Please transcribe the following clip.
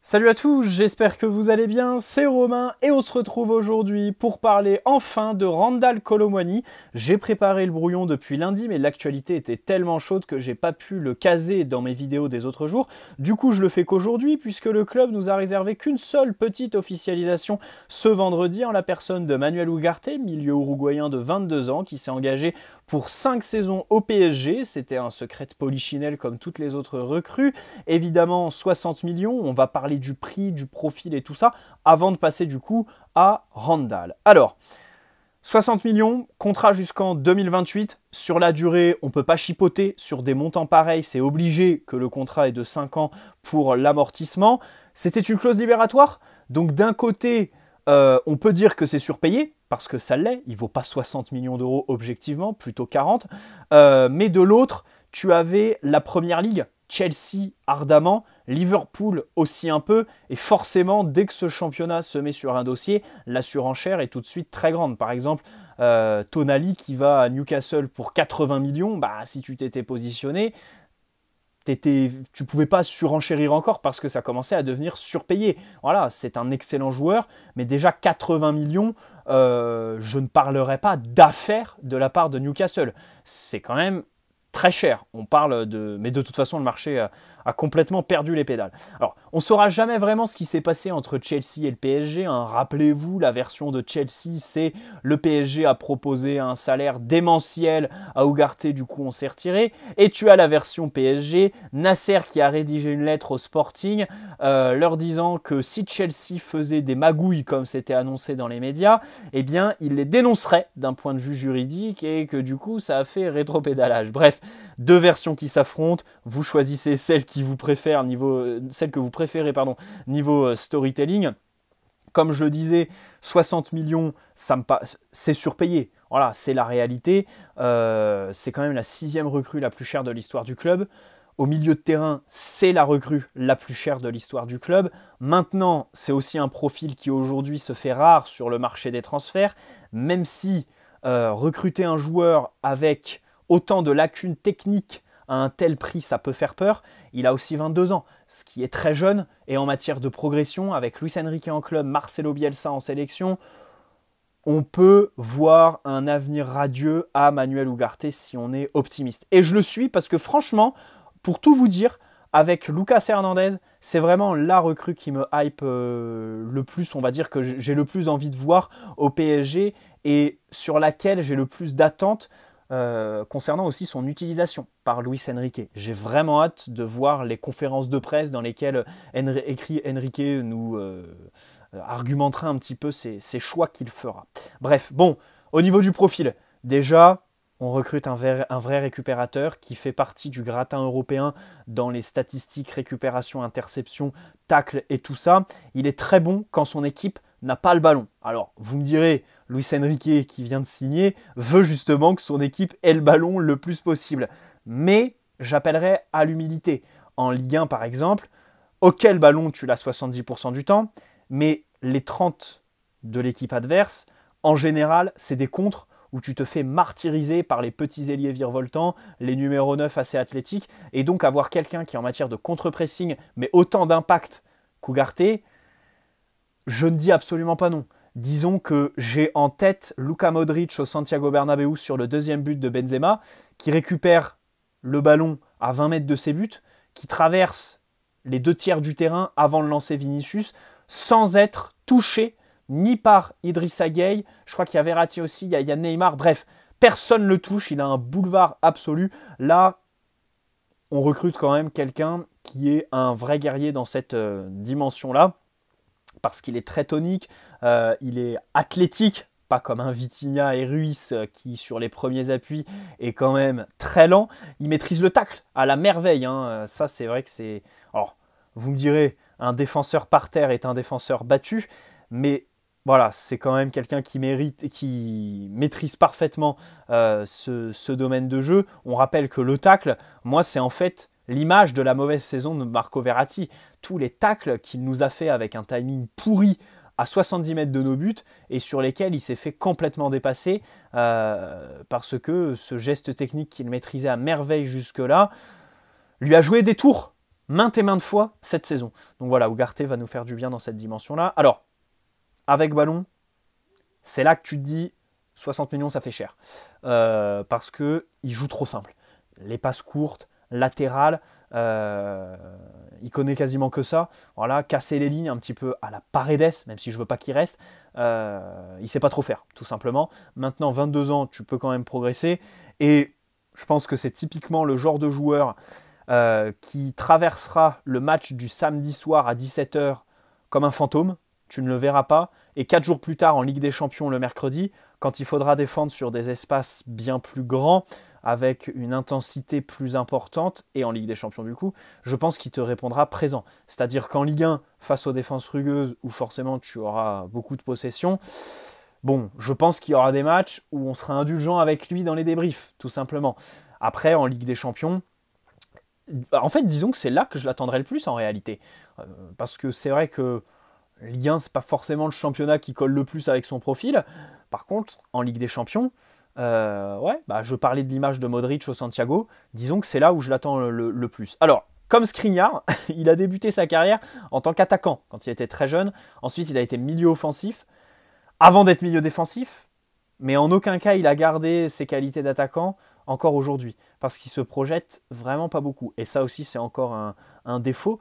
Salut à tous, j'espère que vous allez bien, c'est Romain et on se retrouve aujourd'hui pour parler enfin de Randal Kolo Muani. J'ai préparé le brouillon depuis lundi mais l'actualité était tellement chaude que j'ai pas pu le caser dans mes vidéos des autres jours. Du coup je le fais qu'aujourd'hui puisque le club nous a réservé qu'une seule petite officialisation ce vendredi en la personne de Manuel Ugarte, milieu uruguayen de 22 ans qui s'est engagé pour 5 saisons au PSG. C'était un secret de polichinelle comme toutes les autres recrues. Évidemment 60 millions, on va parler du prix, du profil et tout ça, avant de passer du coup à Randal. Alors, 60 millions, contrat jusqu'en 2028. Sur la durée, on ne peut pas chipoter sur des montants pareils. C'est obligé que le contrat est de 5 ans pour l'amortissement. C'était une clause libératoire. Donc d'un côté, on peut dire que c'est surpayé, parce que ça l'est. Il ne vaut pas 60 millions d'euros objectivement, plutôt 40. Mais de l'autre, tu avais la Première Ligue, Chelsea ardemment, Liverpool aussi un peu, et forcément, dès que ce championnat se met sur un dossier, la surenchère est tout de suite très grande. Par exemple, Tonali qui va à Newcastle pour 80 millions, bah, si tu t'étais positionné, tu pouvais pas surenchérir encore parce que ça commençait à devenir surpayé. Voilà, c'est un excellent joueur, mais déjà 80 millions, je ne parlerai pas d'affaires de la part de Newcastle. C'est quand même très cher. On parle de... Mais de toute façon, le marché a complètement perdu les pédales. Alors, on ne saura jamais vraiment ce qui s'est passé entre Chelsea et le PSG. Hein. Rappelez-vous, la version de Chelsea, c'est le PSG a proposé un salaire démentiel à Ugarte, du coup on s'est retiré. Et tu as la version PSG, Nasser qui a rédigé une lettre au Sporting, leur disant que si Chelsea faisait des magouilles comme c'était annoncé dans les médias, eh bien il les dénoncerait d'un point de vue juridique et que du coup ça a fait rétropédalage. Bref, deux versions qui s'affrontent, vous choisissez celle que vous préférez niveau storytelling. Comme je le disais, 60 millions, c'est surpayé. Voilà, c'est la réalité. C'est quand même la 6e recrue la plus chère de l'histoire du club. Au milieu de terrain, c'est la recrue la plus chère de l'histoire du club. Maintenant, c'est aussi un profil qui aujourd'hui se fait rare sur le marché des transferts, même si recruter un joueur avec autant de lacunes techniques à un tel prix, ça peut faire peur. Il a aussi 22 ans, ce qui est très jeune. Et en matière de progression, avec Luis Enrique en club, Marcelo Bielsa en sélection, on peut voir un avenir radieux à Manuel Ugarte si on est optimiste. Et je le suis parce que franchement, pour tout vous dire, avec Lucas Hernandez, c'est vraiment la recrue qui me hype le plus, on va dire que j'ai le plus envie de voir au PSG et sur laquelle j'ai le plus d'attentes. Concernant aussi son utilisation par Luis Enrique. J'ai vraiment hâte de voir les conférences de presse dans lesquelles Enrique nous argumentera un petit peu ses choix qu'il fera. Bref, bon, au niveau du profil, déjà, on recrute un vrai récupérateur qui fait partie du gratin européen dans les statistiques récupération, interception, tacle et tout ça. Il est très bon quand son équipe n'a pas le ballon. Alors, vous me direz, Luis Enrique, qui vient de signer, veut justement que son équipe ait le ballon le plus possible. Mais j'appellerais à l'humilité. En Ligue 1, par exemple, ok, le ballon, tu l'as 70% du temps, mais les 30 de l'équipe adverse, en général, c'est des contres où tu te fais martyriser par les petits ailiers virevoltants, les numéros 9 assez athlétiques, et donc avoir quelqu'un qui, en matière de contre-pressing, met autant d'impact qu'Ugarte, je ne dis absolument pas non. Disons que j'ai en tête Luka Modric au Santiago Bernabéu sur le deuxième but de Benzema, qui récupère le ballon à 20 mètres de ses buts, qui traverse les 2 tiers du terrain avant de lancer Vinicius, sans être touché ni par Idrissa Gueye. Je crois qu'il y a Verratti aussi, il y a Neymar. Bref, personne ne le touche, il a un boulevard absolu. Là, on recrute quand même quelqu'un qui est un vrai guerrier dans cette dimension-là, parce qu'il est très tonique, il est athlétique, pas comme un Vitinha et Ruiz qui, sur les premiers appuis, est quand même très lent. Il maîtrise le tacle à la merveille. Hein. Ça, c'est vrai que c'est... Alors, vous me direz, un défenseur par terre est un défenseur battu, mais voilà, c'est quand même quelqu'un qui maîtrise parfaitement ce domaine de jeu. On rappelle que le tacle, moi, c'est en fait l'image de la mauvaise saison de Marco Verratti. Tous les tacles qu'il nous a fait avec un timing pourri à 70 mètres de nos buts et sur lesquels il s'est fait complètement dépasser parce que ce geste technique qu'il maîtrisait à merveille jusque-là lui a joué des tours. maintes et maintes fois cette saison. Donc voilà, Ugarte va nous faire du bien dans cette dimension-là. Alors, avec ballon, c'est là que tu te dis 60 millions, ça fait cher. Parce qu'il joue trop simple. Les passes courtes, latérales, il connaît quasiment que ça. Voilà, casser les lignes un petit peu à la Paredes, même si je veux pas qu'il reste. Il sait pas trop faire, tout simplement. Maintenant, 22 ans, tu peux quand même progresser. Et je pense que c'est typiquement le genre de joueur qui traversera le match du samedi soir à 17h comme un fantôme. Tu ne le verras pas. Et 4 jours plus tard, en Ligue des Champions le mercredi, quand il faudra défendre sur des espaces bien plus grands, avec une intensité plus importante, et en Ligue des Champions du coup, je pense qu'il te répondra présent. C'est-à-dire qu'en Ligue 1, face aux défenses rugueuses, où forcément tu auras beaucoup de possession, bon, je pense qu'il y aura des matchs où on sera indulgent avec lui dans les débriefs, tout simplement. Après, en Ligue des Champions, en fait, disons que c'est là que je l'attendrai le plus en réalité. Parce que c'est vrai que Ligue 1, c'est pas forcément le championnat qui colle le plus avec son profil. Par contre, en Ligue des Champions, ouais, bah, je parlais de l'image de Modric au Santiago. Disons que c'est là où je l'attends le plus. Alors, comme Skriniar, il a débuté sa carrière en tant qu'attaquant quand il était très jeune. Ensuite, il a été milieu offensif avant d'être milieu défensif. Mais en aucun cas, il a gardé ses qualités d'attaquant encore aujourd'hui. Parce qu'il se projette vraiment pas beaucoup. Et ça aussi, c'est encore un défaut.